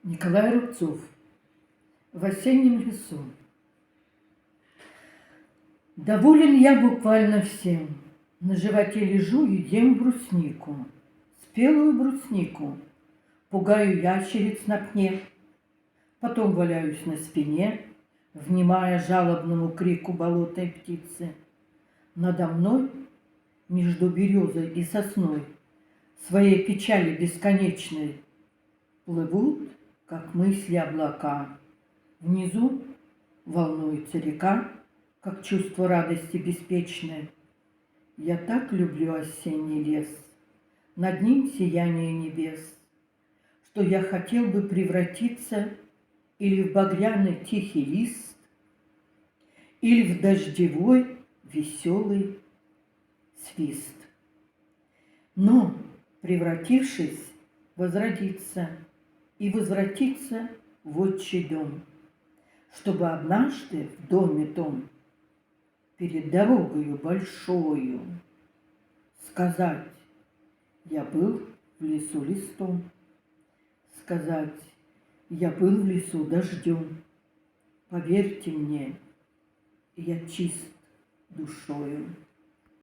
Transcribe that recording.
Николай Рубцов. В осеннем лесу. Доволен я буквально всем. На животе лежу и ем бруснику, спелую бруснику. Пугаю ящериц на пне, потом валяюсь на спине, внимая жалобному крику болотной птицы. Надо мной, между березой и сосной, своей печали бесконечной, плывут, как мысли, облака. Внизу волнуется река, как чувство радости беспечное. Я так люблю осенний лес, над ним сияние небес, что я хотел бы превратиться или в багряный тихий лист, или в дождевой веселый свист. Но, превратившись, возродиться и возвратиться в отчий дом, чтобы однажды в доме том перед дорогою большою сказать: я был в лесу листом, сказать: я был в лесу дождем. Поверьте мне, я чист душою.